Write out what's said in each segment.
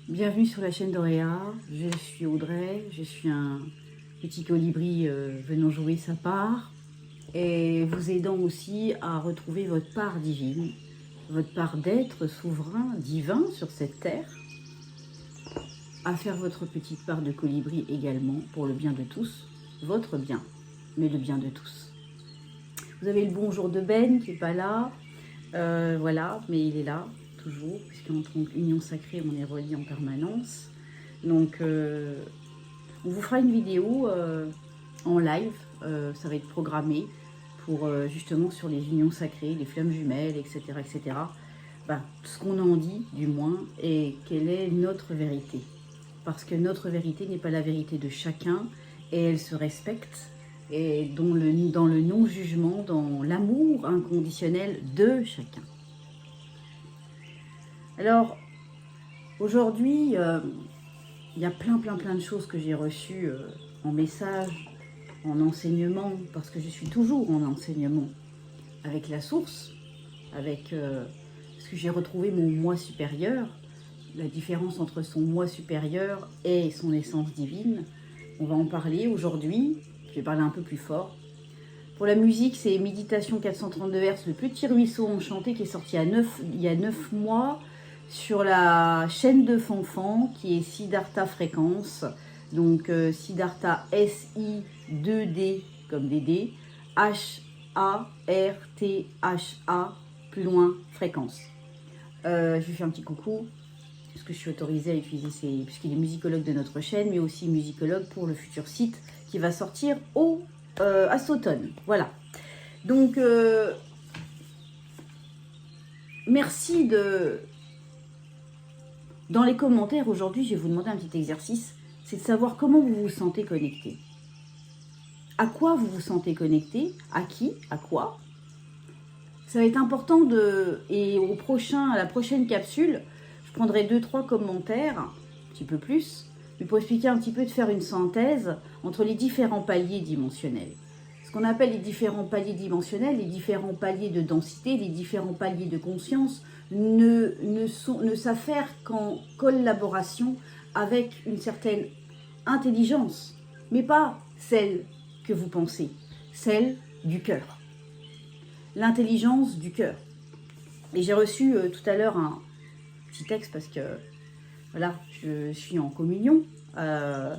Bienvenue sur la chaîne d'Auréa, je suis Audrey, je suis un petit colibri venant jouer sa part et vous aidant aussi à retrouver votre part divine, votre part d'être souverain, divin sur cette terre, à faire votre petite part de colibri également pour le bien de tous, votre bien, mais le bien de tous. Vous avez le bonjour de Ben qui n'est pas là, voilà, mais il est là. Toujours, puisqu'en tant qu'union sacrée, on est relié en permanence. Donc, on vous fera une vidéo en live, ça va être programmé pour justement sur les unions sacrées, les flammes jumelles, etc. etc. Ben, ce qu'on en dit, du moins, et quelle est notre vérité. Parce que notre vérité n'est pas la vérité de chacun, et elle se respecte, et dans le non-jugement, dans l'amour inconditionnel de chacun. Alors, aujourd'hui, il y a plein de choses que j'ai reçues en message, en enseignement, parce que je suis toujours en enseignement avec la source, avec parce que j'ai retrouvé mon moi supérieur, la différence entre son moi supérieur et son essence divine. On va en parler aujourd'hui, je vais parler un peu plus fort. Pour la musique, c'est Méditation 432 Hz, le petit ruisseau enchanté qui est sorti il y a 9 mois, sur la chaîne de Fanfan qui est Siddhartha Fréquence, donc Siddhartha S-I-2-D comme Dédé, H-A-R-T-H-A, plus loin, Fréquence. Je lui fais un petit coucou, parce que je suis autorisée à utiliser puisqu'il est musicologue de notre chaîne, mais aussi musicologue pour le futur site qui va sortir à cet automne. Voilà. Donc, merci de... Dans les commentaires, aujourd'hui, je vais vous demander un petit exercice, c'est de savoir comment vous vous sentez connecté. À quoi vous vous sentez connecté? À qui? À quoi? Ça va être important de... Et à la prochaine capsule, je prendrai 2-3 commentaires, un petit peu plus, mais pour expliquer un petit peu, de faire une synthèse entre les différents paliers dimensionnels. Ce qu'on appelle les différents paliers dimensionnels, les différents paliers de densité, les différents paliers de conscience, ne s'affairent qu'en collaboration avec une certaine intelligence, mais pas celle que vous pensez, celle du cœur. L'intelligence du cœur. Et j'ai reçu tout à l'heure un petit texte parce que voilà, je suis en communion, en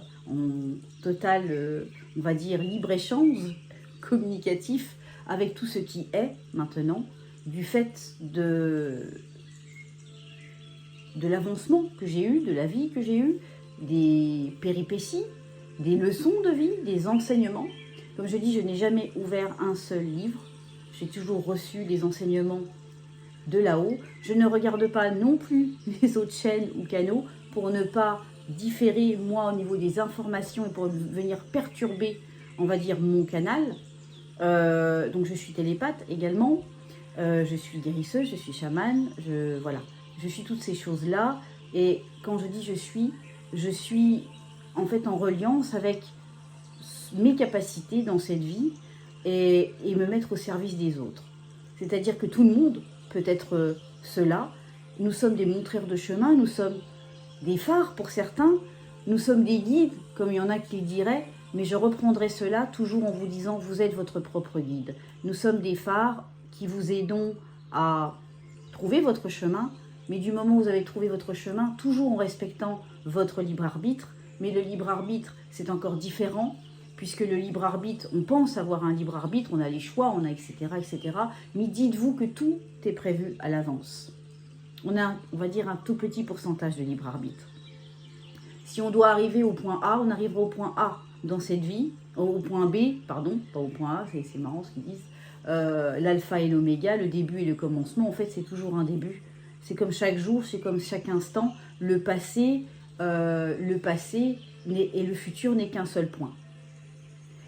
total, on va dire, libre-échange communicatif avec tout ce qui est maintenant, du fait de l'avancement que j'ai eu, de la vie que j'ai eue, des péripéties, des leçons de vie, des enseignements. Comme je dis, je n'ai jamais ouvert un seul livre. J'ai toujours reçu des enseignements de là-haut. Je ne regarde pas non plus les autres chaînes ou canaux pour ne pas différer, moi, au niveau des informations et pour venir perturber, on va dire, mon canal. Donc, je suis télépathe également. Je suis guérisseuse, je suis chamane, voilà. Je suis toutes ces choses-là. Et quand je dis je suis en fait en reliance avec mes capacités dans cette vie et me mettre au service des autres. C'est-à-dire que tout le monde peut être cela. Nous sommes des montreurs de chemin, nous sommes des phares pour certains, nous sommes des guides, comme il y en a qui le diraient, mais je reprendrai cela toujours en vous disant vous êtes votre propre guide. Nous sommes des phares qui vous aidons à trouver votre chemin, mais du moment où vous avez trouvé votre chemin, toujours en respectant votre libre arbitre. Mais le libre arbitre, c'est encore différent, puisque le libre arbitre, on pense avoir un libre arbitre, on a les choix, on a etc. etc. Mais dites-vous que tout est prévu à l'avance. On a, on va dire, un tout petit pourcentage de libre arbitre. Si on doit arriver au point A, on arrivera au point A dans cette vie, au point B, pardon, pas au point A, c'est marrant ce qu'ils disent. L'alpha et l'oméga, le début et le commencement, en fait, c'est toujours un début. C'est comme chaque jour, c'est comme chaque instant. Le passé et le futur n'est qu'un seul point.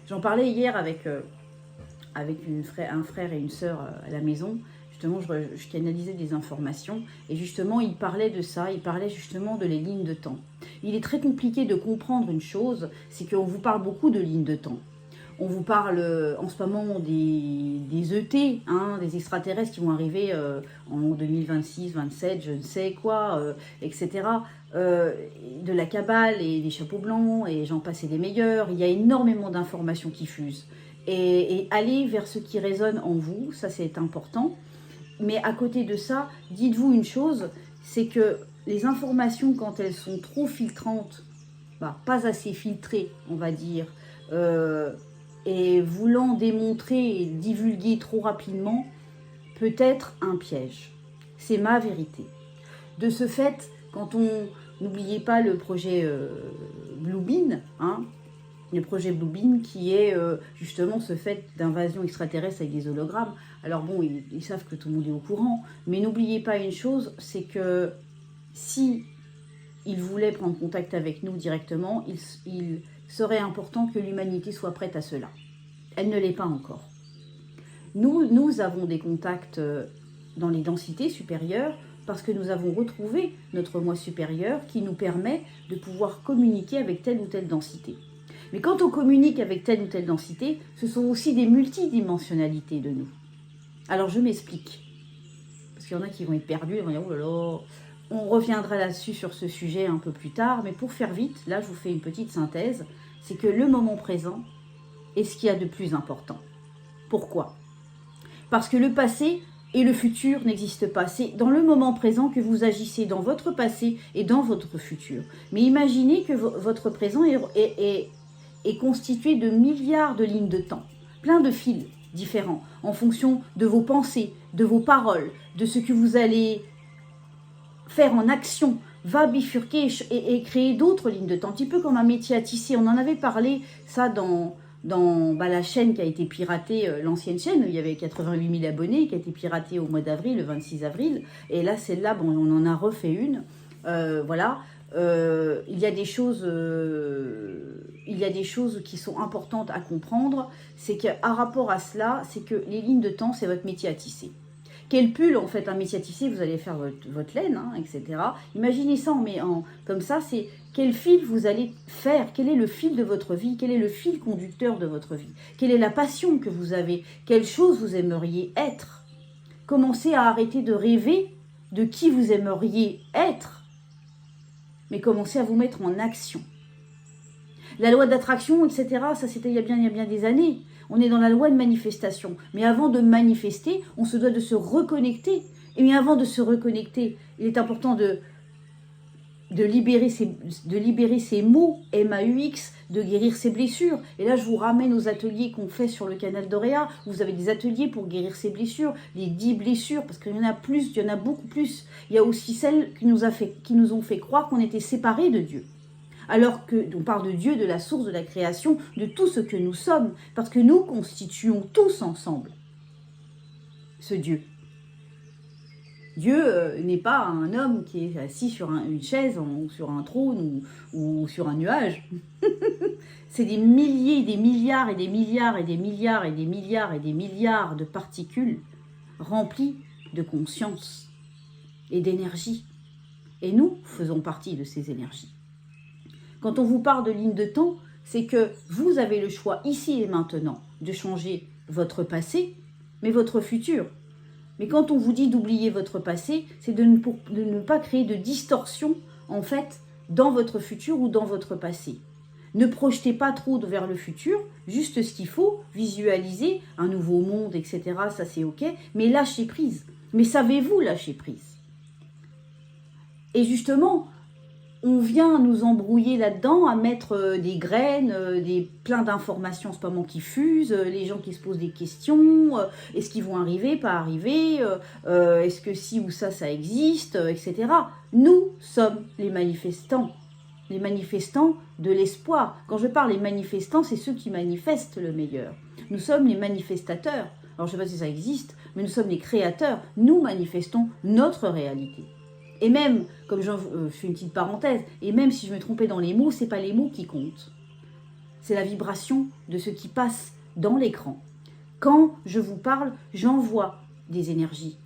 J'en parlais hier avec un frère et une sœur à la maison. Justement, je canalisais des informations et justement, il parlait de ça, il parlait justement de les lignes de temps. Il est très compliqué de comprendre une chose, c'est qu'on vous parle beaucoup de lignes de temps. On vous parle en ce moment des ET, hein, des extraterrestres qui vont arriver en 2026, 27, je ne sais quoi, etc. De la cabale et des chapeaux blancs, et j'en passe et des meilleurs. Il y a énormément d'informations qui fusent. Et aller vers ce qui résonne en vous, ça c'est important. Mais à côté de ça, dites-vous une chose, c'est que les informations, quand elles sont trop filtrantes, pas assez filtrées, on va dire, et voulant démontrer et divulguer trop rapidement, peut être un piège. C'est ma vérité. De ce fait, quand on... N'oubliez pas le projet Bluebeam, hein, le projet Bluebeam qui est justement ce fait d'invasion extraterrestre avec des hologrammes. Alors bon, ils savent que tout le monde est au courant, mais n'oubliez pas une chose, c'est que si ils voulaient prendre contact avec nous directement, il serait important que l'humanité soit prête à cela. Elle ne l'est pas encore. Nous avons des contacts dans les densités supérieures parce que nous avons retrouvé notre moi supérieur qui nous permet de pouvoir communiquer avec telle ou telle densité. Mais quand on communique avec telle ou telle densité, ce sont aussi des multidimensionnalités de nous. Alors je m'explique. Parce qu'il y en a qui vont être perdus, ils vont dire « Oh là là !» On reviendra là-dessus sur ce sujet un peu plus tard, mais pour faire vite, là je vous fais une petite synthèse, c'est que le moment présent est ce qu'il y a de plus important. Pourquoi? Parce que le passé et le futur n'existent pas. C'est dans le moment présent que vous agissez dans votre passé et dans votre futur. Mais imaginez que votre présent est constitué de milliards de lignes de temps, plein de fils différents, en fonction de vos pensées, de vos paroles, de ce que vous allez faire en action, va bifurquer et créer d'autres lignes de temps, un petit peu comme un métier à tisser. On en avait parlé, ça, dans la chaîne qui a été piratée, l'ancienne chaîne, où il y avait 88 000 abonnés, qui a été piratée au mois d'avril, le 26 avril. Et là, celle-là, bon, on en a refait une. Voilà. Il y a des choses qui sont importantes à comprendre. C'est qu'à rapport à cela, c'est que les lignes de temps, c'est votre métier à tisser. Quel pull, en fait, un métier à tisser, vous allez faire votre laine, hein, etc. Imaginez ça, comme ça, c'est quel fil vous allez faire, quel est le fil de votre vie, quel est le fil conducteur de votre vie, quelle est la passion que vous avez, quelle chose vous aimeriez être. Commencez à arrêter de rêver de qui vous aimeriez être, mais commencez à vous mettre en action. La loi d'attraction, etc., ça c'était il y a bien des années. On est dans la loi de manifestation. Mais avant de manifester, on se doit de se reconnecter. Et bien avant de se reconnecter, il est important de libérer ces mots, M-A-U-X, de guérir ses blessures. Et là, je vous ramène aux ateliers qu'on fait sur le canal d'Auréa. Vous avez des ateliers pour guérir ces blessures, les 10 blessures, parce qu'il y en a plus, il y en a beaucoup plus. Il y a aussi celles qui nous ont fait croire qu'on était séparés de Dieu. Alors qu'on parle de Dieu, de la source de la création, de tout ce que nous sommes, parce que nous constituons tous ensemble ce Dieu. Dieu n'est pas un homme qui est assis sur une chaise, sur un trône ou sur un nuage. C'est des milliers, des milliards et des milliards et des milliards et des milliards et des milliards de particules remplies de conscience et d'énergie. Et nous faisons partie de ces énergies. Quand on vous parle de ligne de temps, c'est que vous avez le choix ici et maintenant de changer votre passé, mais votre futur. Mais quand on vous dit d'oublier votre passé, c'est de ne pas créer de distorsion, en fait, dans votre futur ou dans votre passé. Ne projetez pas trop vers le futur, juste ce qu'il faut, visualiser un nouveau monde, etc. Ça c'est ok, mais lâchez prise. Mais savez-vous lâcher prise? Et justement, on vient nous embrouiller là-dedans, à mettre des graines, plein d'informations en ce moment qui fusent, les gens qui se posent des questions, est-ce qu'ils vont arriver, pas arriver, est-ce que si ou ça existe, etc. Nous sommes les manifestants de l'espoir. Quand je parle des manifestants, c'est ceux qui manifestent le meilleur. Nous sommes les manifestateurs. Alors je ne sais pas si ça existe, mais nous sommes les créateurs. Nous manifestons notre réalité. Et même, comme je fais une petite parenthèse, et même si je me trompais dans les mots, ce n'est pas les mots qui comptent. C'est la vibration de ce qui passe dans l'écran. Quand je vous parle, j'envoie des énergies.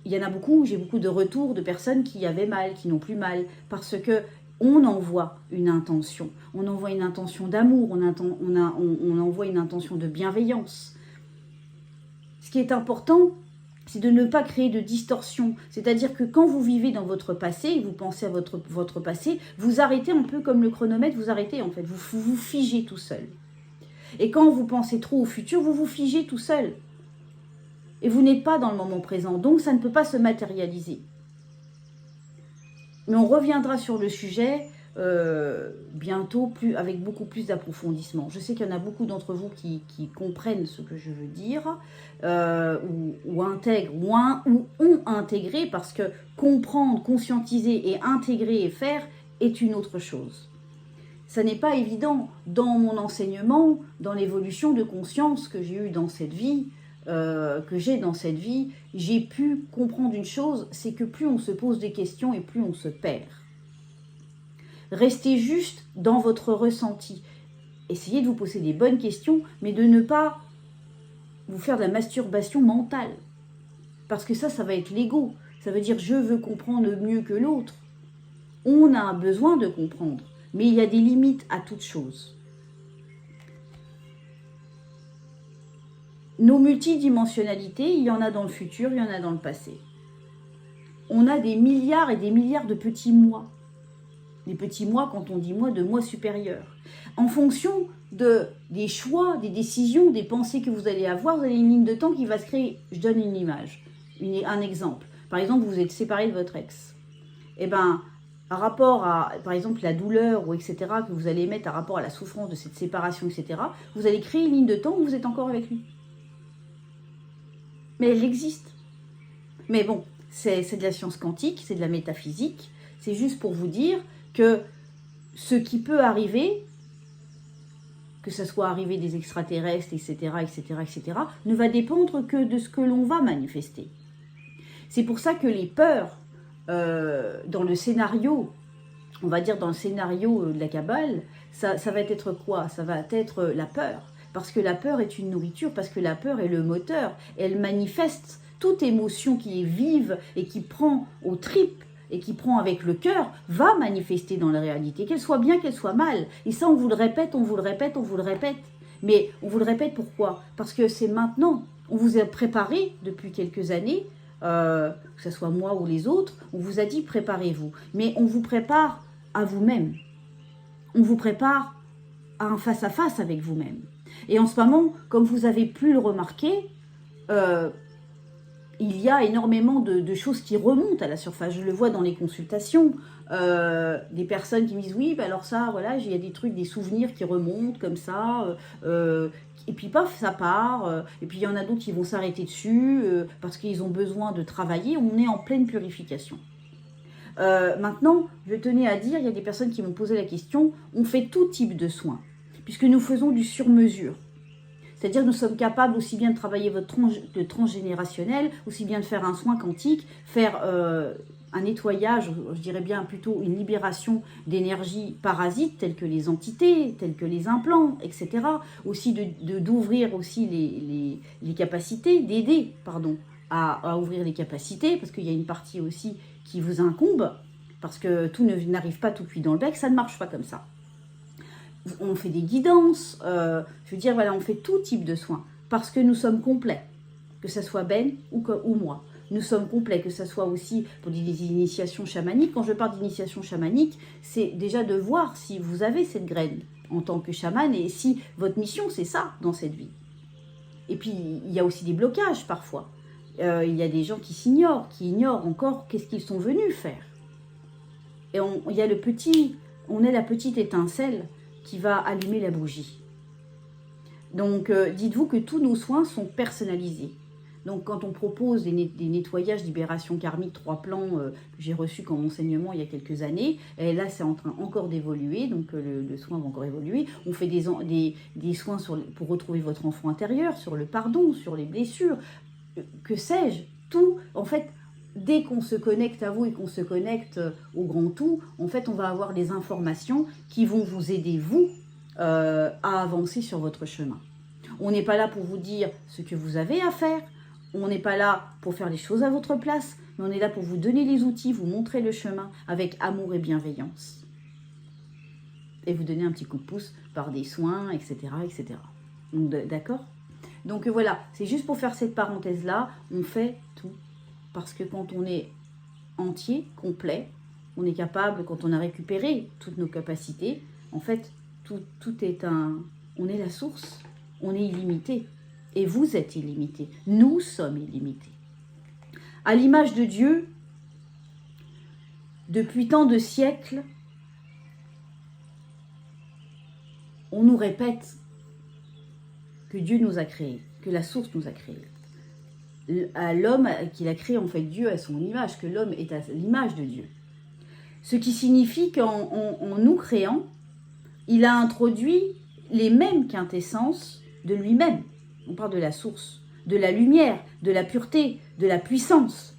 Il y en a beaucoup, j'ai beaucoup de retours de personnes qui avaient mal, qui n'ont plus mal, parce que on envoie une intention. On envoie une intention d'amour, on envoie une intention de bienveillance. Ce qui est important, c'est de ne pas créer de distorsion. C'est-à-dire que quand vous vivez dans votre passé, vous pensez à votre passé, vous arrêtez un peu comme le chronomètre, vous arrêtez en fait, vous vous figez tout seul. Et quand vous pensez trop au futur, vous vous figez tout seul. Et vous n'êtes pas dans le moment présent, donc ça ne peut pas se matérialiser. Mais on reviendra sur le sujet bientôt avec beaucoup plus d'approfondissement. Je sais qu'il y en a beaucoup d'entre vous qui comprennent ce que je veux dire, ou intègrent, ou ont intégré, parce que comprendre, conscientiser et intégrer et faire est une autre chose. Ça n'est pas évident dans mon enseignement, dans l'évolution de conscience que j'ai eue dans cette vie, j'ai pu comprendre une chose, c'est que plus on se pose des questions et plus on se perd. Restez juste dans votre ressenti. Essayez de vous poser des bonnes questions, mais de ne pas vous faire de la masturbation mentale. Parce que ça va être l'ego. Ça veut dire je veux comprendre mieux que l'autre. On a besoin de comprendre, mais il y a des limites à toute chose. Nos multidimensionnalités, il y en a dans le futur, il y en a dans le passé. On a des milliards et des milliards de petits moi. Les petits moi, quand on dit moi, de moi supérieurs. En fonction des choix, des décisions, des pensées que vous allez avoir, vous avez une ligne de temps qui va se créer. Je donne une image, un exemple. Par exemple, vous êtes séparé de votre ex. Eh bien, par rapport à, par exemple, la douleur, ou etc., que vous allez mettre par rapport à la souffrance de cette séparation, etc., vous allez créer une ligne de temps où vous êtes encore avec lui. Mais elle existe. Mais bon, c'est de la science quantique, c'est de la métaphysique. C'est juste pour vous dire que ce qui peut arriver, que ce soit arrivé des extraterrestres, etc., etc., etc., ne va dépendre que de ce que l'on va manifester. C'est pour ça que les peurs, dans le scénario, on va dire dans le scénario de la Kabbale, ça va être quoi? Ça va être la peur. Parce que la peur est une nourriture, parce que la peur est le moteur. Elle manifeste toute émotion qui est vive et qui prend aux tripes et qui prend avec le cœur, va manifester dans la réalité, qu'elle soit bien, qu'elle soit mal. Et ça, on vous le répète, on vous le répète, on vous le répète. Mais on vous le répète pourquoi? Parce que c'est maintenant. On vous a préparé depuis quelques années, que ce soit moi ou les autres, on vous a dit préparez-vous. Mais on vous prépare à vous-même. On vous prépare à un face-à-face avec vous-même. Et en ce moment, comme vous avez pu le remarquer, il y a énormément de choses qui remontent à la surface. Je le vois dans les consultations, des personnes qui me disent oui, bah alors ça, voilà, il y a des trucs, des souvenirs qui remontent comme ça, et puis paf, ça part, et puis il y en a d'autres qui vont s'arrêter dessus parce qu'ils ont besoin de travailler. On est en pleine purification. Maintenant, je tenais à dire, il y a des personnes qui m'ont posé la question, on fait tout type de soins, puisque nous faisons du sur-mesure. C'est-à-dire que nous sommes capables aussi bien de travailler le transgénérationnel, aussi bien de faire un soin quantique, faire un nettoyage, je dirais bien plutôt une libération d'énergie parasites, telles que les entités, telles que les implants, etc. Aussi d'ouvrir aussi les capacités, d'aider, pardon, à ouvrir les capacités, parce qu'il y a une partie aussi qui vous incombe, parce que tout n'arrive pas tout cuit dans le bec, ça ne marche pas comme ça. On fait des guidances, je veux dire, voilà, on fait tout type de soins, parce que nous sommes complets, que ce soit Ben ou moi. Nous sommes complets, que ce soit aussi pour des initiations chamaniques. Quand je parle d'initiation chamanique, c'est déjà de voir si vous avez cette graine en tant que chaman, et si votre mission, c'est ça, dans cette vie. Et puis, il y a aussi des blocages, parfois. Il y a des gens qui s'ignorent, qui ignorent encore qu'est-ce qu'ils sont venus faire. Et on est la petite étincelle qui va allumer la bougie. Donc, dites-vous que tous nos soins sont personnalisés. Donc, quand on propose des nettoyages, libération karmique, 3 plans que j'ai reçus comme enseignement il y a quelques années, et là, c'est en train encore d'évoluer, donc le soin va encore évoluer. On fait des soins pour retrouver votre enfant intérieur, sur le pardon, sur les blessures, que sais-je, tout, en fait. Dès qu'on se connecte à vous et qu'on se connecte au grand tout, en fait, on va avoir des informations qui vont vous aider, vous, à avancer sur votre chemin. On n'est pas là pour vous dire ce que vous avez à faire, on n'est pas là pour faire les choses à votre place, mais on est là pour vous donner les outils, vous montrer le chemin avec amour et bienveillance. et vous donner un petit coup de pouce par des soins, etc. etc. Donc, d'accord? Donc voilà, c'est juste pour faire cette parenthèse-là, on fait tout. Parce que quand on est entier, complet, on est capable, quand on a récupéré toutes nos capacités, en fait, tout est un... On est la source, on est illimité. Et vous êtes illimité, nous sommes illimités. À l'image de Dieu, depuis tant de siècles, on nous répète que Dieu nous a créés, que la source nous a créés. À l'homme qu'il a créé, en fait, Dieu à son image, que l'homme est à l'image de Dieu. Ce qui signifie qu'en nous créant, il a introduit les mêmes quintessences de lui-même. On parle de la source, de la lumière, de la pureté, de la puissance.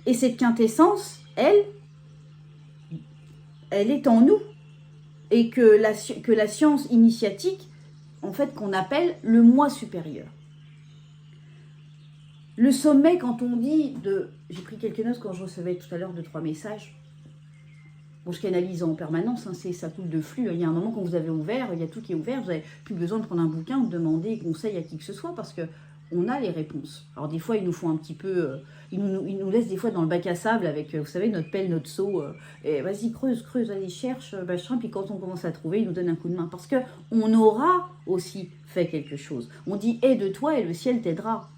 Et cette quintessence, elle est en nous. Et que la science initiatique, en fait, qu'on appelle le moi supérieur. Le sommet, quand on dit de... J'ai pris quelques notes quand je recevais tout à l'heure 2-3 messages. Bon, je canalise en permanence, hein, ça coule de flux. Il y a un moment, quand vous avez ouvert, il y a tout qui est ouvert, vous n'avez plus besoin de prendre un bouquin, de demander conseil à qui que ce soit, parce qu'on a les réponses. Alors des fois, ils nous font un petit peu... ils nous laissent des fois dans le bac à sable avec, vous savez, notre pelle, notre seau. Et vas-y, creuse, vas-y, cherche, machin. Puis quand on commence à trouver, ils nous donnent un coup de main. Parce qu'on aura aussi fait quelque chose. On dit, aide-toi et le ciel t'aidera.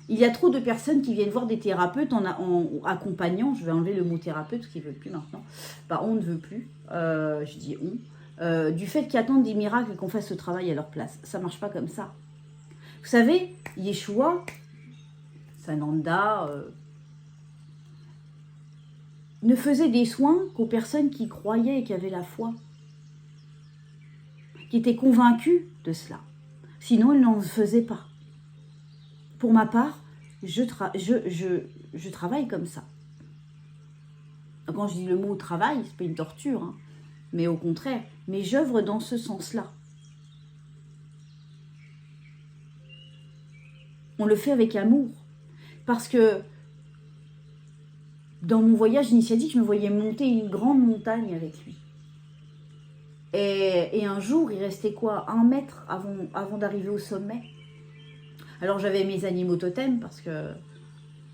Il y a trop de personnes qui viennent voir des thérapeutes en accompagnant, je vais enlever le mot thérapeute parce qu'ils ne veulent plus maintenant, bah, on ne veut plus, je dis on, du fait qu'ils attendent des miracles et qu'on fasse ce travail à leur place. Ça ne marche pas comme ça. Vous savez, Yeshua, Sananda, ne faisait des soins qu'aux personnes qui croyaient et qui avaient la foi, qui étaient convaincues de cela. Sinon, il n'en faisait pas. Pour ma part, je travaille comme ça. Quand je dis le mot travail, c'est pas une torture, hein, mais au contraire, mais j'œuvre dans ce sens-là. On le fait avec amour, parce que dans mon voyage initiatique, je me voyais monter une grande montagne avec lui. Et un jour, il restait quoi, 1 mètre avant d'arriver au sommet. Alors j'avais mes animaux totems parce que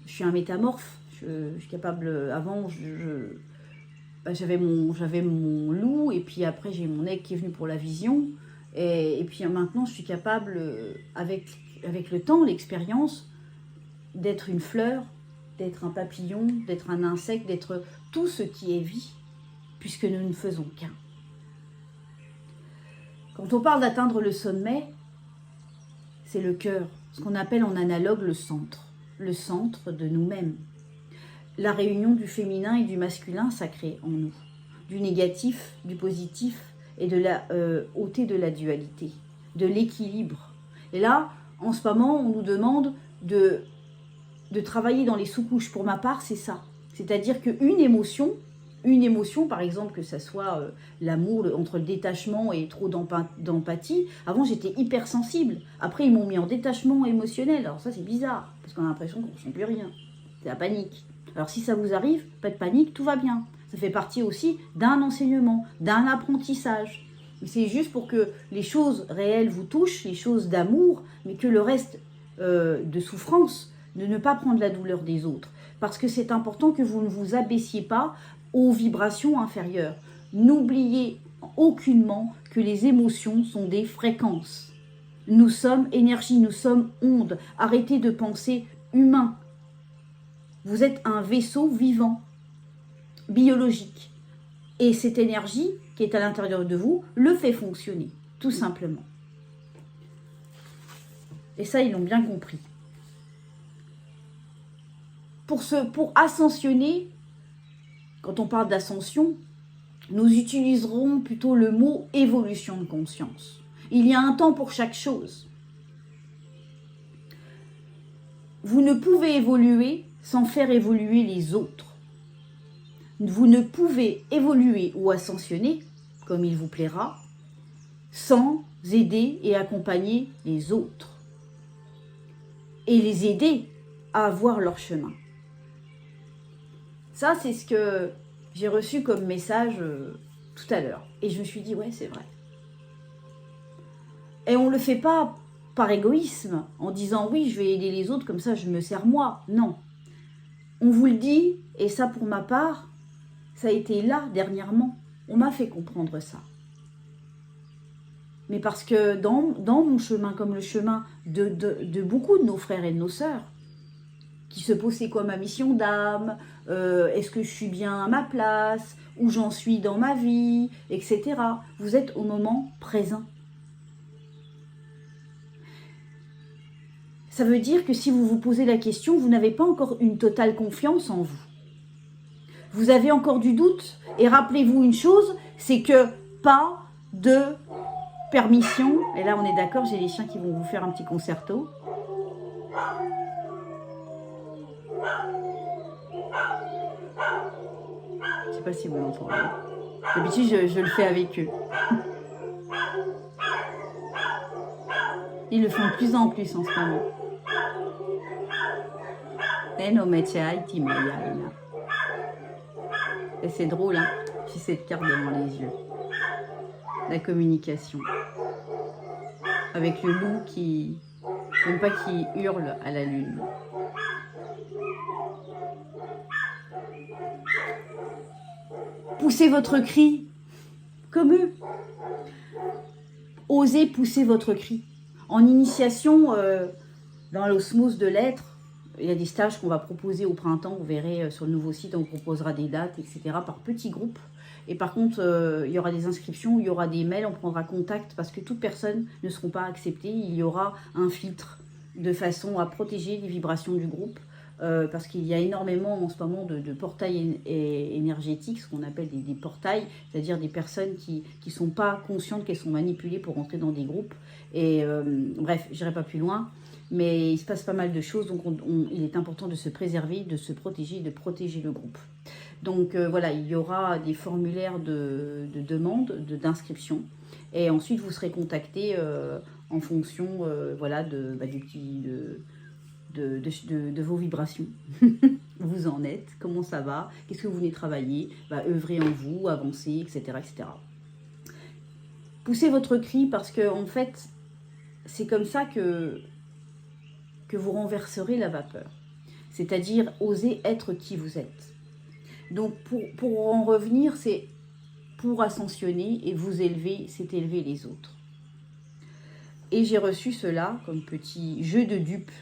je suis un métamorphe. Je suis capable. Avant, j'avais mon loup et puis après j'ai mon aigle qui est venu pour la vision. Et puis maintenant, je suis capable, avec le temps, l'expérience, d'être une fleur, d'être un papillon, d'être un insecte, d'être tout ce qui est vie, puisque nous ne faisons qu'un. Quand on parle d'atteindre le sommet, c'est le cœur. Ce qu'on appelle en analogue le centre de nous-mêmes. La réunion du féminin et du masculin sacré en nous, du négatif, du positif et de la ôter de la dualité, de l'équilibre. Et là, en ce moment, on nous demande de travailler dans les sous-couches. Pour ma part, c'est ça. C'est-à-dire qu'une émotion, par exemple, que ça soit l'amour entre le détachement et trop d'empathie, avant j'étais hypersensible. Après, ils m'ont mis en détachement émotionnel. Alors ça, c'est bizarre, parce qu'on a l'impression qu'on ne sent plus rien. C'est la panique. Alors si ça vous arrive, pas de panique, tout va bien. Ça fait partie aussi d'un enseignement, d'un apprentissage. C'est juste pour que les choses réelles vous touchent, les choses d'amour, mais que le reste de souffrance, de ne pas prendre la douleur des autres. Parce que c'est important que vous ne vous abaissiez pas aux vibrations inférieures. N'oubliez aucunement que les émotions sont des fréquences. Nous sommes énergie, nous sommes ondes. Arrêtez de penser humain. Vous êtes un vaisseau vivant, biologique. Et cette énergie qui est à l'intérieur de vous le fait fonctionner, tout simplement. Et ça, ils l'ont bien compris. Pour ascensionner, quand on parle d'ascension, nous utiliserons plutôt le mot évolution de conscience. Il y a un temps pour chaque chose. Vous ne pouvez évoluer sans faire évoluer les autres. Vous ne pouvez évoluer ou ascensionner, comme il vous plaira, sans aider et accompagner les autres. Et les aider à avoir leur chemin. Ça, c'est ce que j'ai reçu comme message tout à l'heure. Et je me suis dit, ouais, c'est vrai. Et on ne le fait pas par égoïsme, en disant, oui, je vais aider les autres, comme ça je me sers moi. Non. On vous le dit, et ça pour ma part, ça a été là, dernièrement. On m'a fait comprendre ça. Mais parce que dans mon chemin, comme le chemin de beaucoup de nos frères et de nos sœurs, qui se posent, c'est quoi ma mission d'âme, est-ce que je suis bien à ma place, où j'en suis dans ma vie, etc. Vous êtes au moment présent. Ça veut dire que si vous vous posez la question, vous n'avez pas encore une totale confiance en vous. Vous avez encore du doute. Et rappelez-vous une chose, c'est que pas de permission. Et là, on est d'accord, j'ai les chiens qui vont vous faire un petit concerto. Je ne sais pas si vous l'entendez. D'habitude, je le fais avec eux. Ils le font de plus en plus en ce moment. Et c'est drôle, hein, j'ai cette carte devant les yeux. La communication. Avec le loup qui, même pas qui hurle à la lune. Poussez votre cri, comme eux. Osez pousser votre cri. En initiation, dans l'osmose de l'être, il y a des stages qu'on va proposer au printemps, vous verrez sur le nouveau site, on proposera des dates, etc. par petits groupes. Et par contre, il y aura des inscriptions, il y aura des mails, on prendra contact parce que toutes personnes ne seront pas acceptées. Il y aura un filtre de façon à protéger les vibrations du groupe. Parce qu'il y a énormément en ce moment de portails énergétiques, ce qu'on appelle des portails, c'est-à-dire des personnes qui ne sont pas conscientes qu'elles sont manipulées pour entrer dans des groupes. Et bref, je n'irai pas plus loin, mais il se passe pas mal de choses, donc il est important de se préserver, de se protéger, de protéger le groupe. Donc voilà, il y aura des formulaires de demande, d'inscription, et ensuite vous serez contacté en fonction voilà, de vos vibrations. Vous en êtes, comment ça va, qu'est-ce que vous venez travailler, œuvrer en vous, avancer, etc., etc. Poussez votre cri parce que en fait, c'est comme ça que vous renverserez la vapeur. C'est-à-dire, oser être qui vous êtes. Donc, pour en revenir, c'est pour ascensionner et vous élever, c'est élever les autres. Et j'ai reçu cela comme petit jeu de dupes.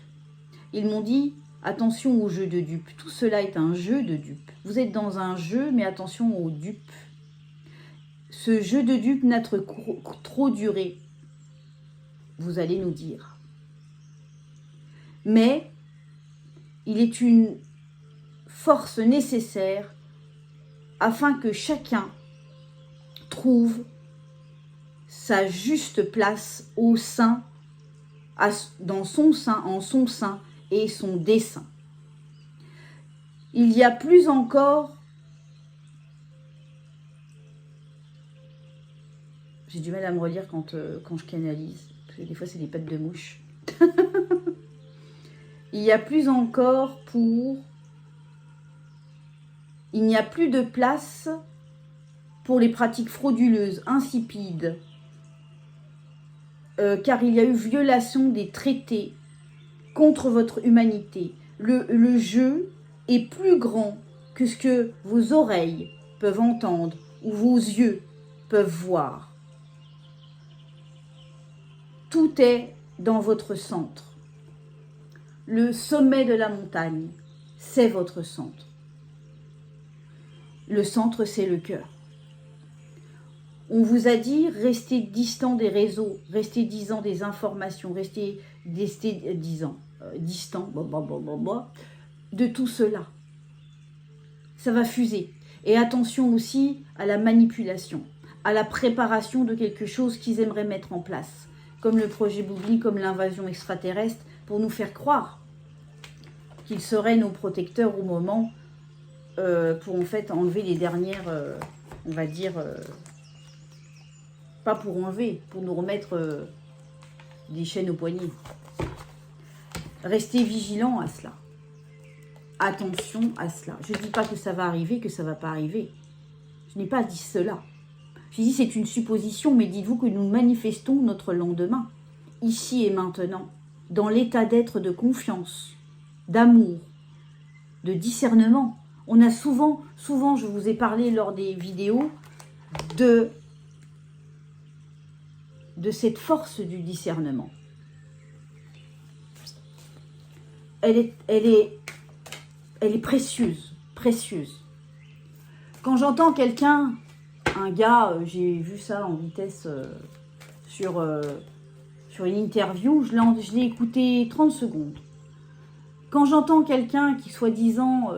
Ils m'ont dit, attention au jeu de dupes. Tout cela est un jeu de dupes. Vous êtes dans un jeu, mais attention aux dupes. Ce jeu de dupes n'a trop duré. Vous allez nous dire. Mais il est une force nécessaire afin que chacun trouve sa juste place au sein, dans son sein, en son sein et son dessein. Il y a plus encore, j'ai du mal à me relire quand je canalise, parce que des fois c'est des pattes de mouche. Il y a plus encore il n'y a plus de place pour les pratiques frauduleuses, insipides, car il y a eu violation des traités contre votre humanité. Le jeu est plus grand que ce que vos oreilles peuvent entendre ou vos yeux peuvent voir. Tout est dans votre centre. Le sommet de la montagne, c'est votre centre. Le centre, c'est le cœur. On vous a dit, restez distant des réseaux, restez distant des informations, restez distant de tout cela. Ça va fuser. Et attention aussi à la manipulation, à la préparation de quelque chose qu'ils aimeraient mettre en place, comme le projet Boubli, comme l'invasion extraterrestre, pour nous faire croire qu'ils seraient nos protecteurs au moment pour en fait enlever les dernières, on va dire, pas pour enlever, pour nous remettre des chaînes aux poignets. Restez vigilants à cela. Attention à cela. Je ne dis pas que ça va arriver, que ça ne va pas arriver. Je n'ai pas dit cela. J'ai dit c'est une supposition, mais dites-vous que nous manifestons notre lendemain, ici et maintenant, dans l'état d'être de confiance, d'amour, de discernement. On a souvent, je vous ai parlé lors des vidéos, de cette force du discernement. Elle est précieuse, précieuse. Quand j'entends quelqu'un, un gars, j'ai vu ça en vitesse sur une interview, je l'ai écouté 30 secondes. Quand j'entends quelqu'un qui, soi-disant,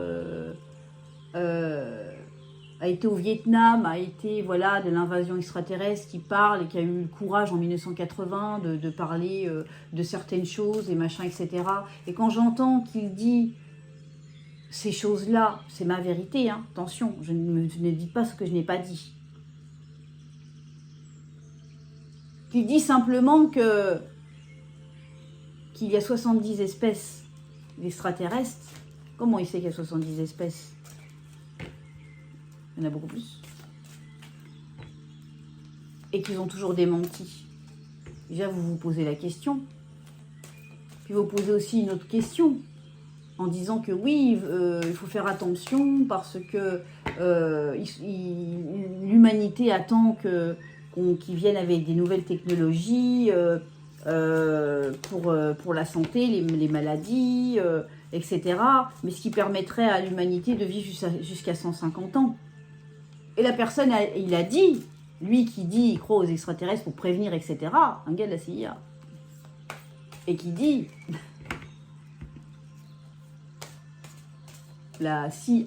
a été au Vietnam, a été de l'invasion extraterrestre, qui parle et qui a eu le courage en 1980 de parler de certaines choses et machin, etc. Et quand j'entends qu'il dit ces choses-là, c'est ma vérité, hein, attention, je ne dis pas ce que je n'ai pas dit. Qu'il dit simplement qu'il y a 70 espèces d'extraterrestres. Comment il sait qu'il y a 70 espèces? Il y en a beaucoup plus. Et qu'ils ont toujours démenti. Déjà, vous vous posez la question. Puis vous posez aussi une autre question. En disant que oui, il faut faire attention parce que l'humanité attend qu'ils viennent avec des nouvelles technologies pour la santé, les maladies, etc. Mais ce qui permettrait à l'humanité de vivre jusqu'à 150 ans. Et la personne, il a dit, lui qui dit, il croit aux extraterrestres pour prévenir, etc., un gars de la CIA, et qui dit, la CIA,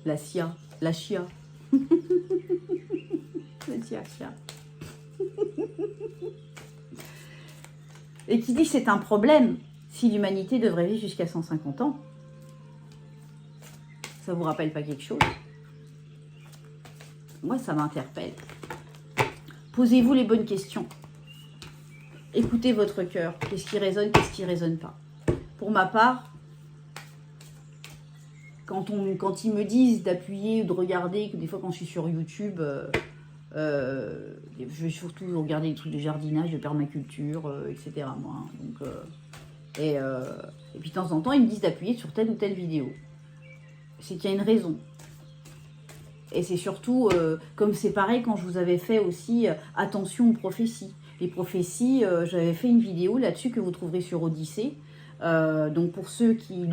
la CIA, la chia, la chia, et qui dit c'est un problème si l'humanité devrait vivre jusqu'à 150 ans. Ça vous rappelle pas quelque chose? Moi, ça m'interpelle. Posez-vous les bonnes questions. Écoutez votre cœur. Qu'est-ce qui résonne, qu'est-ce qui ne résonne pas? Pour ma part, quand ils me disent d'appuyer ou de regarder, que des fois quand je suis sur YouTube, je vais surtout regarder des trucs de jardinage, de permaculture, etc. Moi, hein. Donc, et puis de temps en temps, ils me disent d'appuyer sur telle ou telle vidéo. C'est qu'il y a une raison. Et c'est surtout, comme c'est pareil quand je vous avais fait aussi attention aux prophéties. Les prophéties, j'avais fait une vidéo là-dessus que vous trouverez sur Odyssée. Donc pour ceux qui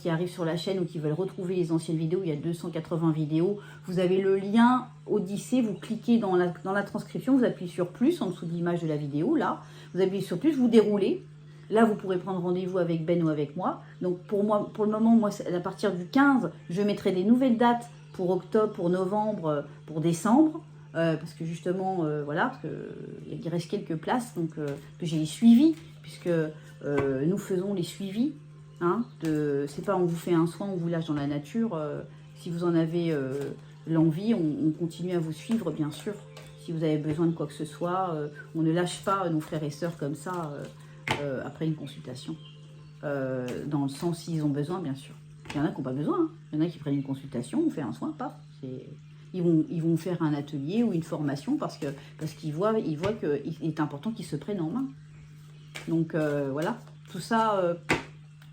arrivent sur la chaîne ou qui veulent retrouver les anciennes vidéos, il y a 280 vidéos. Vous avez le lien Odyssée, vous cliquez dans la transcription, vous appuyez sur plus en dessous de l'image de la vidéo, là. Vous appuyez sur plus, vous déroulez. Là, vous pourrez prendre rendez-vous avec Ben ou avec moi. Donc pour le moment, moi, à partir du 15, je mettrai des nouvelles dates pour octobre, pour novembre, pour décembre. Parce que justement, voilà, parce qu'il reste quelques places, donc que j'ai suivies, puisque nous faisons les suivis. Hein, c'est pas on vous fait un soin, on vous lâche dans la nature. Si vous en avez l'envie, on continue à vous suivre, bien sûr. Si vous avez besoin de quoi que ce soit, on ne lâche pas nos frères et sœurs comme ça après une consultation. Dans le sens s'ils ont besoin, bien sûr. Il y en a qui n'ont pas besoin. Hein. Il y en a qui prennent une consultation, on fait un soin, paf. Ils vont faire un atelier ou une formation parce qu'ils voient qu'il est important qu'ils se prennent en main. Donc voilà, tout ça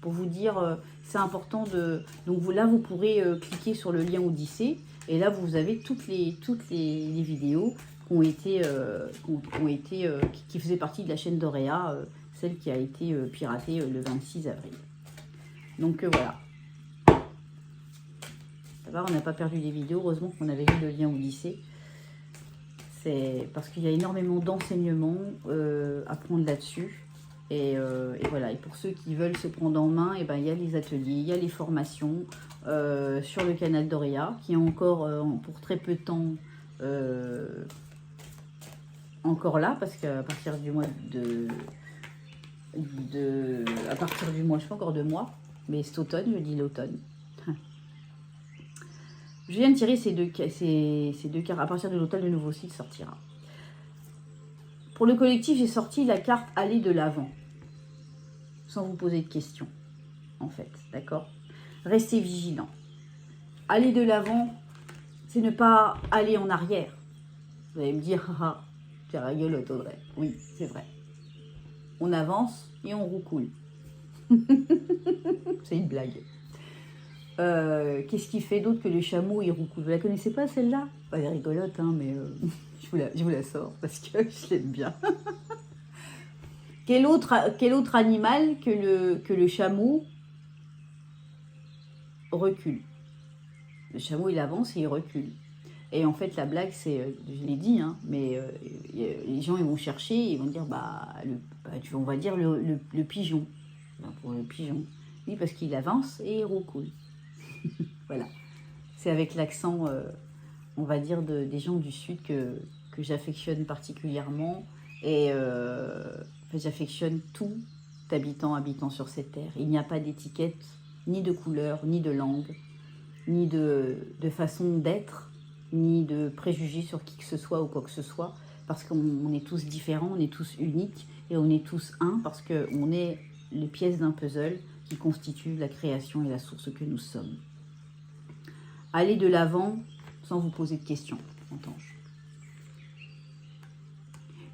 pour vous dire, c'est important de... Donc là, vous pourrez cliquer sur le lien Odyssée et là, vous avez toutes les vidéos qui faisaient partie de la chaîne d'Auréa, celle qui a été piratée le 26 avril. Donc voilà. Ça va, on n'a pas perdu les vidéos, heureusement qu'on avait vu le lien Odyssée. C'est parce qu'il y a énormément d'enseignements à prendre là-dessus. Et voilà, et pour ceux qui veulent se prendre en main, et ben, il y a les ateliers, il y a les formations sur le canal d'Auréa, qui est encore pour très peu de temps encore là, parce qu'à partir du mois à partir du mois, je sais pas encore de mois, mais cet automne, je dis l'automne. Je viens de tirer ces deux cartes. À partir de l'automne, le nouveau site sortira. Pour le collectif, j'ai sorti la carte aller de l'avant. Sans vous poser de questions, en fait. D'accord? Restez vigilants. Aller de l'avant, c'est ne pas aller en arrière. Vous allez me dire, ah, tu rigolote Audrey. Oui, c'est vrai. On avance et on roucoule. C'est une blague. Qu'est-ce qui fait d'autre que le chameau, il roucoule? Vous la connaissez pas celle-là? Elle est rigolote, hein, mais je vous la sors parce que je l'aime bien. Quel autre animal que le chameau recule? Le chameau, il avance et il recule. Et en fait, la blague, c'est, je l'ai dit, hein, mais les gens, ils vont chercher, ils vont dire, on va dire le pigeon. Pour le pigeon. Oui, parce qu'il avance et il roucoule. Voilà. C'est avec l'accent, on va dire, des gens du Sud que j'affectionne particulièrement. Et j'affectionne tout habitant sur cette terre. Il n'y a pas d'étiquette, ni de couleur, ni de langue, ni de façon d'être, ni de préjugés sur qui que ce soit ou quoi que ce soit, parce qu'on est tous différents, on est tous uniques, et on est tous un, parce qu'on est les pièces d'un puzzle qui constituent la création et la source que nous sommes. Allez de l'avant sans vous poser de questions, entends-je.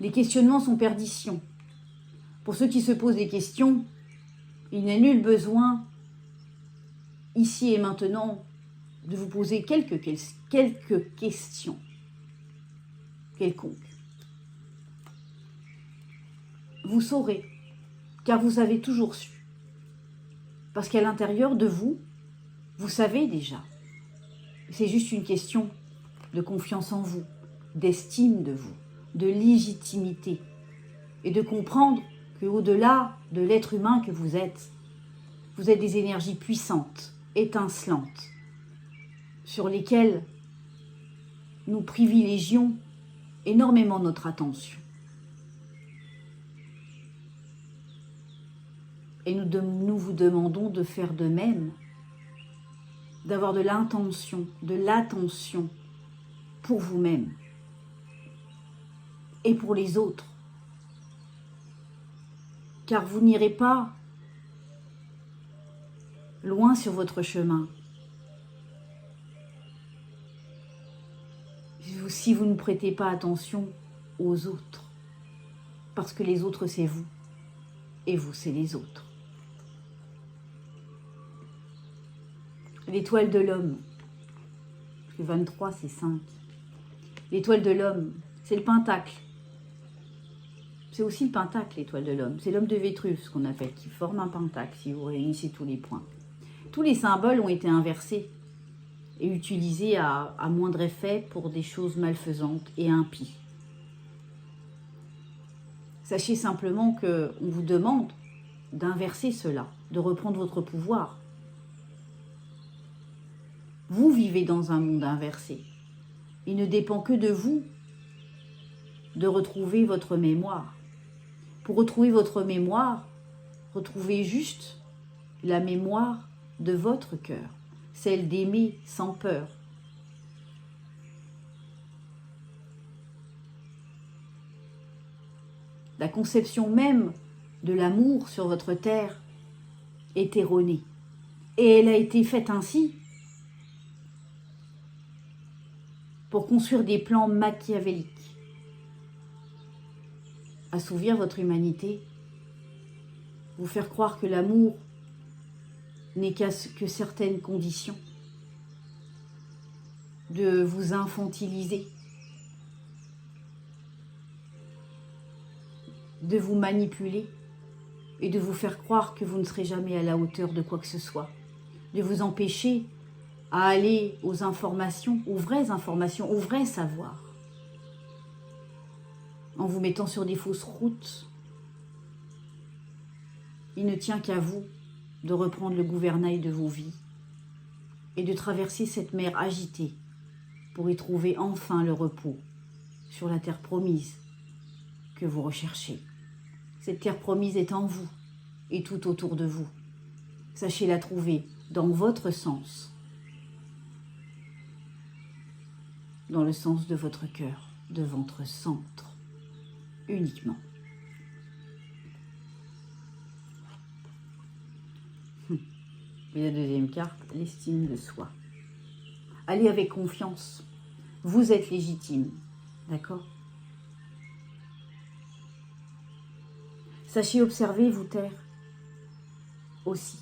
Les questionnements sont perdition. Pour ceux qui se posent des questions, il n'est nul besoin, ici et maintenant, de vous poser quelques questions quelconques. Vous saurez, car vous avez toujours su. Parce qu'à l'intérieur de vous, vous savez déjà. C'est juste une question de confiance en vous, d'estime de vous, de légitimité, et de comprendre qu'au-delà de l'être humain que vous êtes des énergies puissantes, étincelantes, sur lesquelles nous privilégions énormément notre attention. Et nous vous demandons de faire de même, d'avoir de l'intention, de l'attention pour vous-même et pour les autres. Car vous n'irez pas loin sur votre chemin si vous ne prêtez pas attention aux autres. Parce que les autres, c'est vous. Et vous, c'est les autres. L'étoile de l'homme. Parce que 23, c'est 5. L'étoile de l'homme, c'est le pentacle. C'est aussi le pentacle, l'étoile de l'homme. C'est l'homme de Vétrus, ce qu'on appelle, qui forme un pentacle, si vous réunissez tous les points. Tous les symboles ont été inversés et utilisés à moindre effet pour des choses malfaisantes et impies. Sachez simplement qu'on vous demande d'inverser cela, de reprendre votre pouvoir. Vous vivez dans un monde inversé. Il ne dépend que de vous de retrouver votre mémoire. Pour retrouver votre mémoire, retrouvez juste la mémoire de votre cœur, celle d'aimer sans peur. La conception même de l'amour sur votre terre est erronée. Et elle a été faite ainsi pour construire des plans machiavéliques, assouvir votre humanité, vous faire croire que l'amour n'est que certaines conditions, de vous infantiliser, de vous manipuler et de vous faire croire que vous ne serez jamais à la hauteur de quoi que ce soit, de vous empêcher à aller aux informations, aux vrais savoirs, en vous mettant sur des fausses routes. Il ne tient qu'à vous de reprendre le gouvernail de vos vies et de traverser cette mer agitée pour y trouver enfin le repos sur la terre promise que vous recherchez. Cette terre promise est en vous et tout autour de vous. Sachez la trouver dans votre sens, dans le sens de votre cœur, de votre centre, uniquement. Et la deuxième carte, l'estime de soi. Allez avec confiance. Vous êtes légitime, d'accord? Sachez observer, vous taire aussi.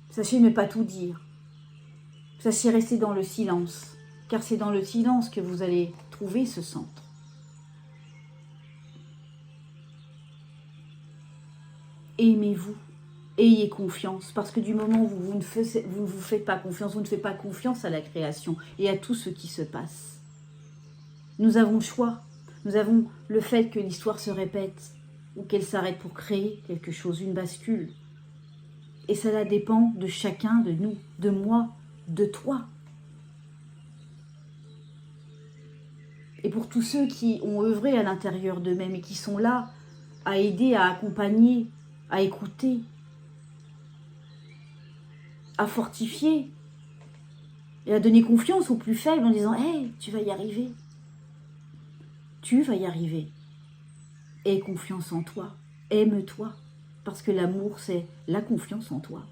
Sachez ne pas tout dire. Sachez rester dans le silence, car c'est dans le silence que vous allez trouver ce centre. Aimez-vous, ayez confiance, parce que du moment où vous ne vous faites pas confiance, vous ne faites pas confiance à la création et à tout ce qui se passe. Nous avons le choix, nous avons le fait que l'histoire se répète ou qu'elle s'arrête pour créer quelque chose, une bascule. Et cela dépend de chacun de nous, de moi, de toi. Et pour tous ceux qui ont œuvré à l'intérieur d'eux-mêmes et qui sont là à aider, à accompagner, à écouter, à fortifier et à donner confiance aux plus faibles en disant « Hey, tu vas y arriver. Tu vas y arriver. Aie confiance en toi. Aime-toi. » Parce que l'amour, c'est la confiance en toi.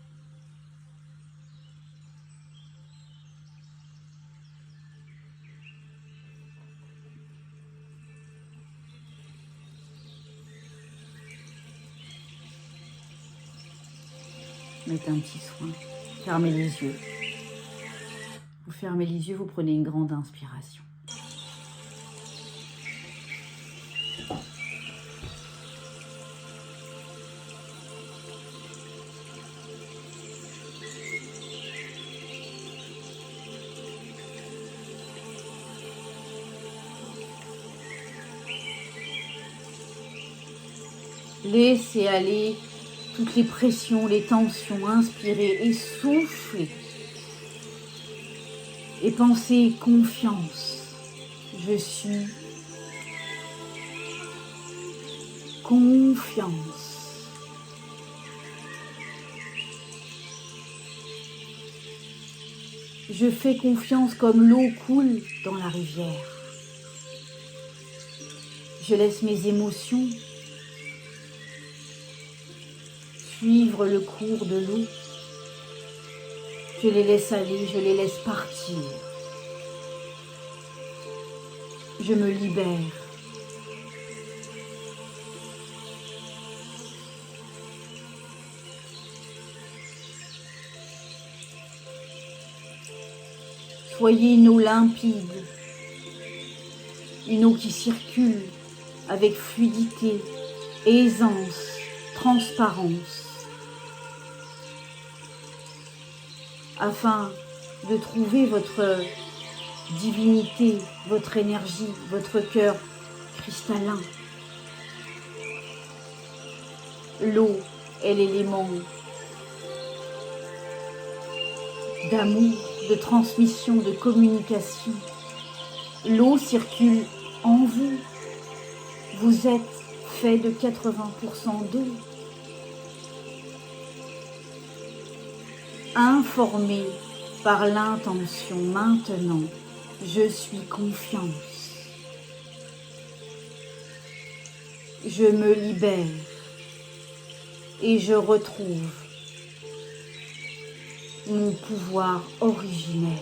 Mettez un petit soin. Fermez les yeux. Vous fermez les yeux, vous prenez une grande inspiration. Laissez aller toutes les pressions, les tensions, inspirez et soufflez. Et pensez confiance. Je suis confiance. Je fais confiance comme l'eau coule dans la rivière. Je laisse mes émotions suivre le cours de l'eau. Je les laisse aller, je les laisse partir. Je me libère. Soyez une eau limpide, une eau qui circule avec fluidité, aisance, transparence, afin de trouver votre divinité, votre énergie, votre cœur cristallin. L'eau est l'élément d'amour, de transmission, de communication. L'eau circule en vous. Vous êtes fait de 80% d'eau. Informé par l'intention maintenant, je suis confiance. Je me libère et je retrouve mon pouvoir originel.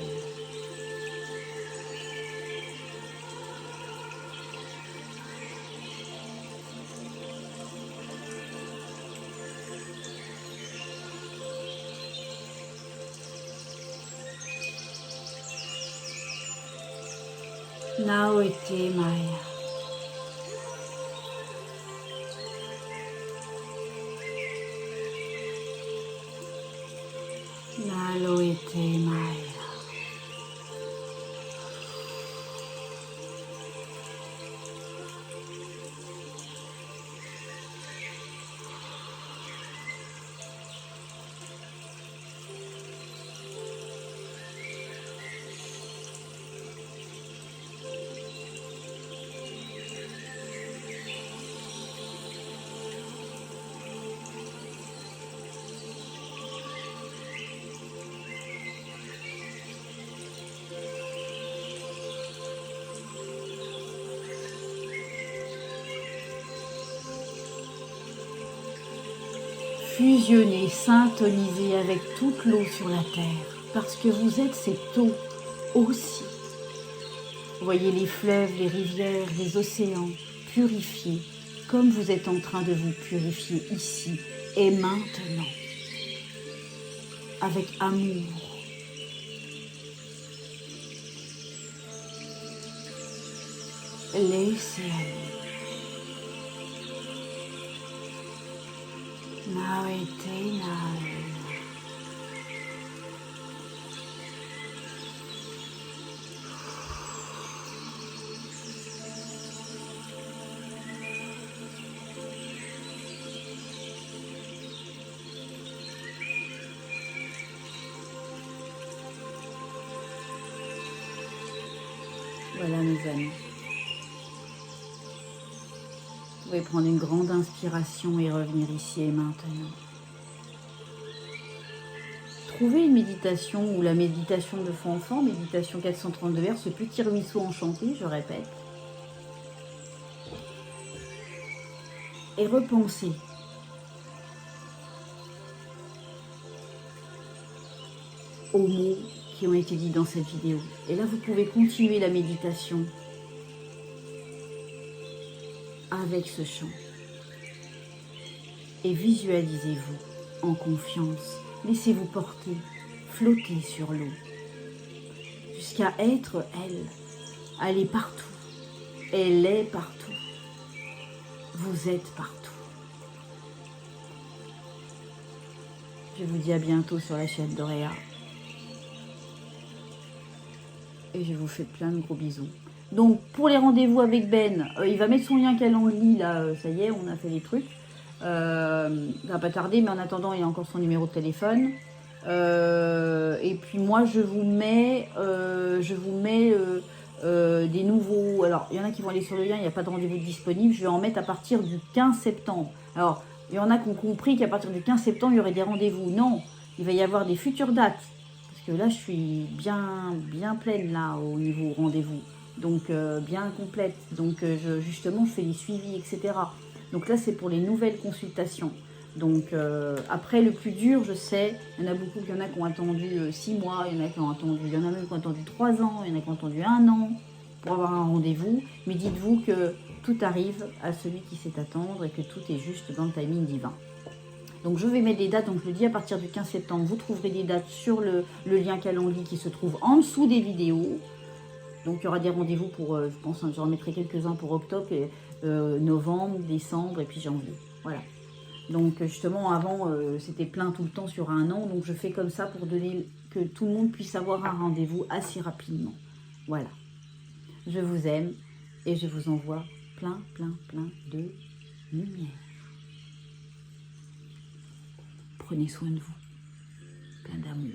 Naoete Maya. Naloete Maya. Fusionnez, syntonisez avec toute l'eau sur la terre, parce que vous êtes cette eau aussi. Voyez les fleuves, les rivières, les océans purifiés, comme vous êtes en train de vous purifier ici et maintenant, avec amour. Laissez aller. Naete nae. Voilà mes amis. Vous pouvez prendre une grande inspiration et revenir ici et maintenant. Trouvez une méditation ou la méditation de Fanfan, méditation 432 Hz, ce petit ruisseau enchanté, je répète. Et repensez. Aux mots qui ont été dits dans cette vidéo. Et là, vous pouvez continuer la méditation avec ce chant. Et visualisez-vous en confiance. Laissez-vous porter, flotter sur l'eau. Jusqu'à être elle. Elle est partout. Elle est partout. Vous êtes partout. Je vous dis à bientôt sur la chaîne d'Auréa. Et je vous fais plein de gros bisous. Donc, pour les rendez-vous avec Ben, il va mettre son lien Calendly, là, ça y est, on a fait les trucs. Ça va pas tarder, mais en attendant, il y a encore son numéro de téléphone. Et puis moi, je vous mets des nouveaux... Alors, il y en a qui vont aller sur le lien, il n'y a pas de rendez-vous disponible. Je vais en mettre à partir du 15 septembre. Alors, il y en a qui ont compris qu'à partir du 15 septembre, il y aurait des rendez-vous. Non, il va y avoir des futures dates. Parce que là, je suis bien pleine là au niveau rendez-vous. Donc, bien complète. Donc, justement, je fais les suivis, etc. Donc là, c'est pour les nouvelles consultations. Donc, après, le plus dur, je sais, il y en a beaucoup, il y en a qui ont attendu 6 mois, il y en a qui ont attendu, il y en a même qui ont attendu 3 ans, il y en a qui ont attendu 1 an pour avoir un rendez-vous. Mais dites-vous que tout arrive à celui qui sait attendre et que tout est juste dans le timing divin. Donc, je vais mettre des dates, donc je le dis à partir du 15 septembre, vous trouverez des dates sur le lien Calendly qui se trouve en dessous des vidéos. Donc, il y aura des rendez-vous pour, je pense, j'en remettrai quelques-uns pour octobre, et, novembre, décembre et puis janvier. Voilà. Donc, justement, avant, c'était plein tout le temps sur 1 an. Donc, je fais comme ça pour donner que tout le monde puisse avoir un rendez-vous assez rapidement. Voilà. Je vous aime et je vous envoie plein de lumière. Prenez soin de vous. Plein d'amour.